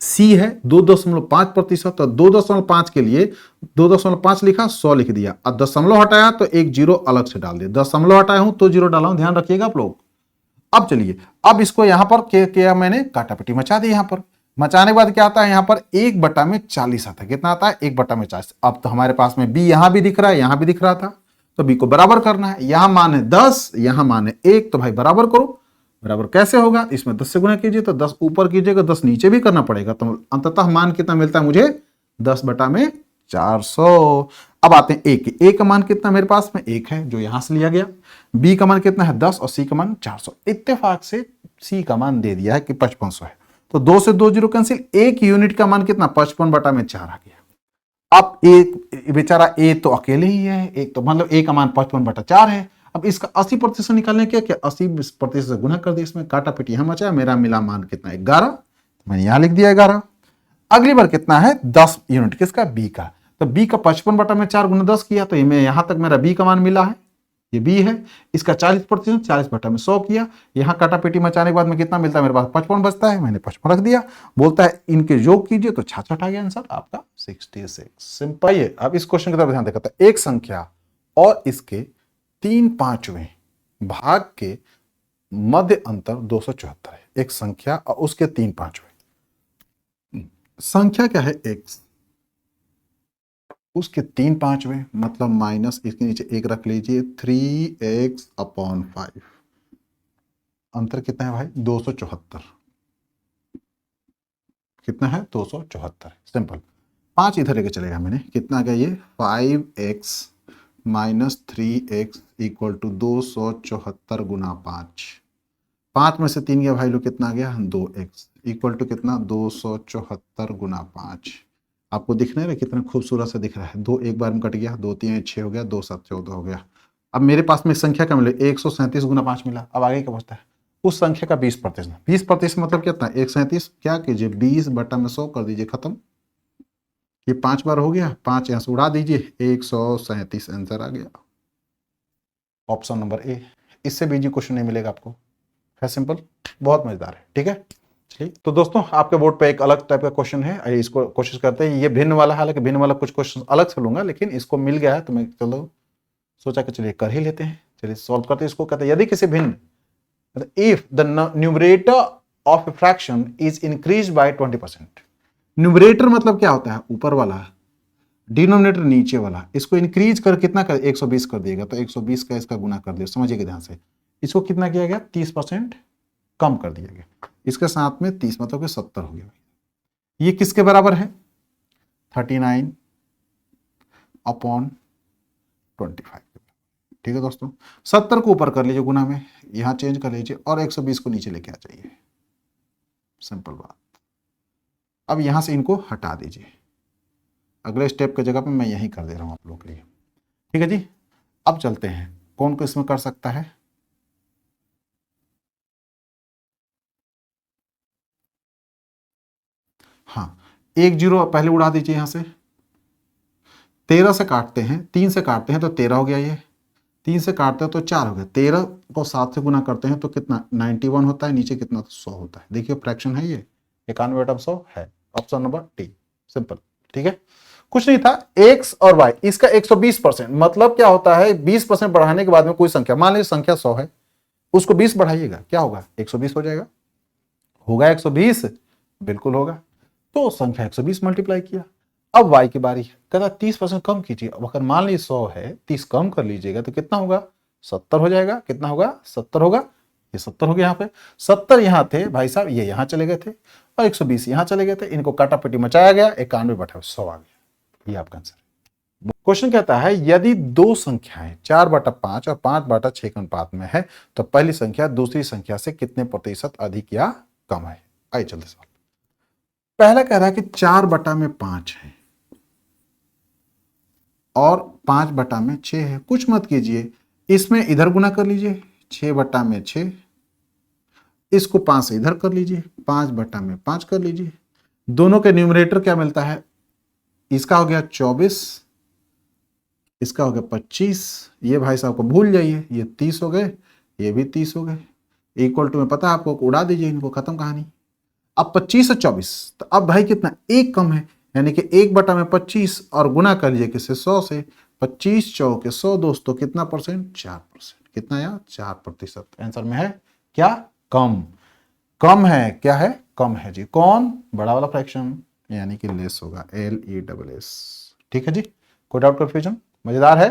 c है 2.5%, तो 2.5 के लिए 2.5 लिखा, 100 लिख दिया, अब दशमलव हटाया तो एक जीरो अलग से डाल दिया। दशमलव हटाया हूं तो जीरो डाला हूं, ध्यान रखिएगा आप लोग। अब चलिए, अब इसको यहां पर क्या मैंने काटा पीटी मचा दी। यहां पर मचाने के बाद क्या आता है? यहां पर 1/40 आता है। कितना आता है? 1/40। अब तो हमारे पास में b यहां भी दिख रहा है, यहां भी दिख रहा था, तो b को बराबर करना है। यहां मान है 10, यहां मान है 1, तो भाई बराबर करो। बराबर कैसे होगा, इसमें 10 से गुना कीजिए तो 10 ऊपर कीजिएगा, 10 नीचे भी करना पड़ेगा, तो अंततः मान कितना मिलता है मुझे 10/400। अब आते हैं ए के, ए का मान कितना मेरे पास में 1 है जो यहां से लिया गया, बी का मान कितना है 10 और सी का मान 400। इत्तेफाक से सी का मान दे दिया है कि 5500 है, तो 2 से 2 जीरो कैंसिल, एक यूनिट का मान कितना 55/4 आ गया। अब एक बेचारा ए तो अकेले ही है, एक तो मतलब ए का मान 55/4 है। अब इसका 80% निकालने के क्या 80% से गुना कर दिया, इसमें काटा पीटी यहां मचा, मेरा मिला मान कितना 11, मैंने यहां लिख दिया 11। अगली बार कितना है 10 यूनिट किसका बी का, तो बी का 55/4 गुना 10 किया तो ये यहां तक मेरा बी का मान मिला है, ये बी है। इसका 40% 40/100 किया, यहां काटा पेटी मचाने के बाद में कितना मिलता है मेरे पास 55 बचता है, मैंने 55 रख दिया। बोलता है इनके योग कीजिए तो 66 आ गया आंसर आपका 66। सिंपल है। अब इस क्वेश्चन की तरफ ध्यान देखा, एक संख्या और इसके 3/5वें भाग के मध्य अंतर 274 है। एक संख्या और उसके 3/5वें, संख्या क्या है x, उसके 3/5वें मतलब माइनस इसके नीचे एक रख लीजिए 3x/5, अंतर कितना है भाई 274, कितना है 274। सिंपल, 5 इधर लेके चलेगा, मैंने कितना आ गया ये 5x minus 3x equal to 274 गुना 5, 5 में से 3 गया भाई लोग, कितना आ गया 2x इक्वल टू कितना 274 गुना 5। आपको दिख नहीं रहा कितना खूबसूरत सा दिख रहा है, 2 एक बार में कट गया, 2 3 6 हो गया, 2 7 14 हो गया। अब मेरे पास में संख्या क्या मिले 137 गुना 5 मिला। अब आगे क्या बचता है उस संख्या का 20%, 20% मतलब कितना 137, क्या कीजिए 20/100 कर दीजिए, खत्म। ये 5 बार हो गया, 5 यहां से उड़ा दीजिए, 137 आंसर आ गया, ऑप्शन नंबर ए। इससे भी इजी क्वेश्चन नहीं मिलेगा आपको, है सिंपल, बहुत मजेदार है। ठीक है, चलिए तो दोस्तों आपके बोर्ड पे एक अलग टाइप का क्वेश्चन है, इसको कोशिश करते हैं, ये भिन्न वाला, हालांकि भिन्न वाला कुछ क्वेश्चन अलग से लूंगा, लेकिन इसको मिल गया है तो मैं चलो सोचा कि चलिए कर ही लेते हैं। चलिए सॉल्व करते हैं। इसको कहते हैं यदि किसी भिन्न, if the numerator of a fraction is increase by 20%। Numerator मतलब क्या होता है ऊपर वाला, डिनोमिनेटर नीचे वाला, इसको इंक्रीज कर कितना कर 120 कर दिएगा, तो 120 का इसका गुना कर दिया, समझिएगा ध्यान से। इसको कितना किया गया 30% कम कर दिया गया, इसके साथ में 30 मतलब कि 70 हो गया। ये किसके बराबर है 39/25। ठीक है दोस्तों, 70 को ऊपर कर लीजिए गुना में, यहां चेंज कर लीजिए और 120 को नीचे लेके आ जाइए, सिंपल बात। अब यहां से इनको हटा दीजिए, अगले स्टेप की जगह पे मैं यही कर दे रहा हूं आप लोगों के लिए। ठीक है जी, अब चलते हैं कौन को इसमें कर सकता है। हाँ, 1 0 पहले उड़ा दीजिए यहां से, 13 से काटते हैं, 3 से काटते हैं तो 13 हो गया, ये 3 से काटते हैं तो 4 हो गया, 13 को 7 से गुना करते हैं तो कितना 91 होता है, नीचे कितना 100 होता है। देखिए फ्रैक्शन है ये 91/100 है, ऑप्शन नंबर टी, सिंपल। ठीक है, कुछ नहीं था, x और y, इसका 120%, मतलब क्या होता है 20% बढ़ाने के बाद में कोई संख्या, मान लीजिए संख्या 100 है, उसको 20 बढ़ाइएगा, क्या होगा 120 हो जाएगा, होगा 120, बिल्कुल होगा। तो संख्या 120 मल्टीप्लाई किया। अब y की बारी है, कहता 30% कम कीजिए, अब अगर मान लीजिए 100 है 30 कम कर लीजिएगा तो कितना होगा 70 हो जाएगा, कितना होगा 70 होगा, ये 70 हो गया, यहाँ पे 70 यहाँ थे भाई साहब, ये यहाँ चले गए थे और 120 यहाँ चले गए थे, इनको काटा पट्टी मचाया गया, 91/100 आ गया, ये आपका आंसर है। क्वेश्चन कहता है यदि दो संख्याएं 4/5 और 5/6 के अनुपात में है तो पहली संख्या दूसरी संख्या से कितने प्रतिशत अधिक या कम है। आइए चलते सवाल। पहला कह रहा है कि 4/5 है और 5/6 है, कुछ मत कीजिए, इसमें इधर गुना कर लीजिए 6/6, इसको 5 से इधर कर लीजिए, 5/5 कर लीजिए, दोनों के न्यूमरेटर क्या मिलता है, इसका हो गया 24, इसका हो गया 25, ये भाई साहब को भूल जाइए, ये 30 हो गए, ये भी 30 हो गए, इक्वल टू में पता है आपको, उड़ा दीजिए इनको, खत्म कहानी। अब 25 और 24, तो अब भाई कितना एक कम है, यानी कि 1/25 और गुना कर लीजिए किससे 100 से, 25 चौके 100 दोस्तों कितना परसेंट 4%, कितना यार 4%। आंसर में है क्या कम, कम है, क्या है कम है जी, कौन बड़ा वाला फ्रैक्शन, यानी कि लेस होगा, LESS। ठीक है जी, कोई डाउट कंफ्यूजन, मजेदार है।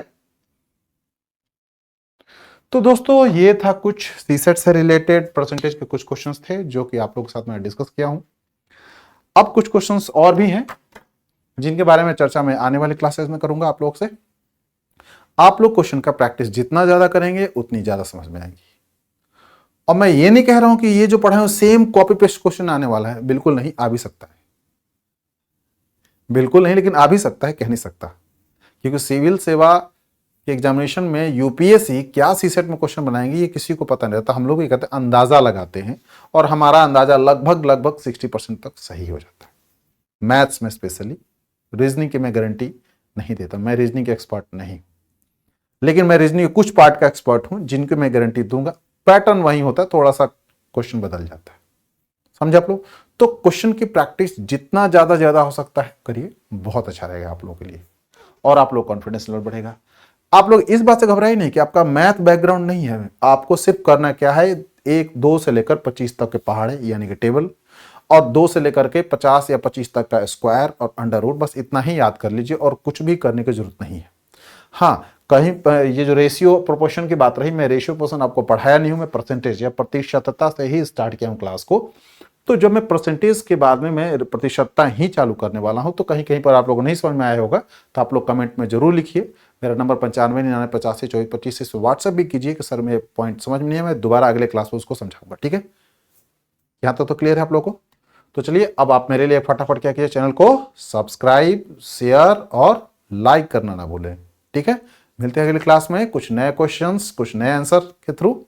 तो दोस्तों ये था कुछ सीसेट से रिलेटेड परसेंटेज के कुछ क्वेश्चंस थे जो कि आप लोगों के साथ मैं डिस्कस किया हूं। अब कुछ क्वेश्चंस और भी हैं जिनके बारे में चर्चा मैं आने वाले क्लासेस में करूंगा आप लोग से। आप लोग क्वेश्चन का प्रैक्टिस जितना ज्यादा करेंगे उतनी ज्यादा समझ में आएगी। और मैं ये नहीं कह रहा हूं कि ये जो पढ़ा है सेम कॉपी पेस्ट क्वेश्चन आने वाला है, बिल्कुल नहीं, आ भी सकता है, बिल्कुल नहीं, लेकिन आ भी सकता है, कह नहीं सकता, क्योंकि सिविल सेवा के एग्जामिनेशन में यूपीएससी क्या सीसेट में क्वेश्चन बनाएंगे ये किसी को पता नहीं रहता। हम लोग ये कहते हैं अंदाजा लगाते हैं, और हमारा अंदाजा लगभग 60% तक सही हो जाता है। मैथ्स में स्पेशली, रीजनिंग की मैं गारंटी नहीं देता, मैं रीजनिंग के एक्सपर्ट नहीं, लेकिन मैं रीजनिंग के कुछ पार्ट का एक्सपर्ट हूं जिनकी मैं गारंटी दूंगा। पैटर्न वही होता है, थोड़ा सा क्वेश्चन बदल जाता है, समझे आप लोग। तो क्वेश्चन की प्रैक्टिस जितना ज्यादा हो सकता है करिए, बहुत अच्छा रहेगा आप लोगों के लिए, और आप लोग कॉन्फिडेंस लेवल बढ़ेगा। आप लोग इस बात से घबराइए नहीं कि आपका मैथ बैकग्राउंड नहीं है, आपको सिर्फ करना क्या है, 1 2 से लेकर 25 तक के पहाड़े यानी कि टेबल, और 2 से लेकर के 50 या 25 तक का स्क्वायर और अंडर रूट, बस इतना ही याद कर लीजिए और कुछ भी करने की जरूरत नहीं है। हाँ, कहीं ये जो रेशियो प्रोपोर्शन की बात रही, मैं रेशियो प्रोपोर्शन आपको पढ़ाया नहीं हूं, मैं परसेंटेज या प्रतिशतता से ही स्टार्ट किया हूं क्लास को। तो जब मैं परसेंटेज के बाद में मैं प्रतिशतता ही चालू करने वाला हूं, तो कहीं कहीं पर आप लोगों को नहीं समझ में आया होगा तो आप लोग कमेंट में जरूर लिखिए। मेरा नंबर 9599852425 इस व्हाट्सएप भी कीजिए कि सर मेरे पॉइंट समझ में नहीं है, मैं दोबारा अगले क्लास में उसको समझाऊंगा, ठीक है। यहां तक तो क्लियर है आप लोगों को। तो चलिए अब आप मेरे लिए फटाफट क्या कीजिए, चैनल को सब्सक्राइब, शेयर और लाइक करना ना भूलें, ठीक है। मिलते हैं अगली क्लास में कुछ नए क्वेश्चंस, कुछ नए आंसर के थ्रू।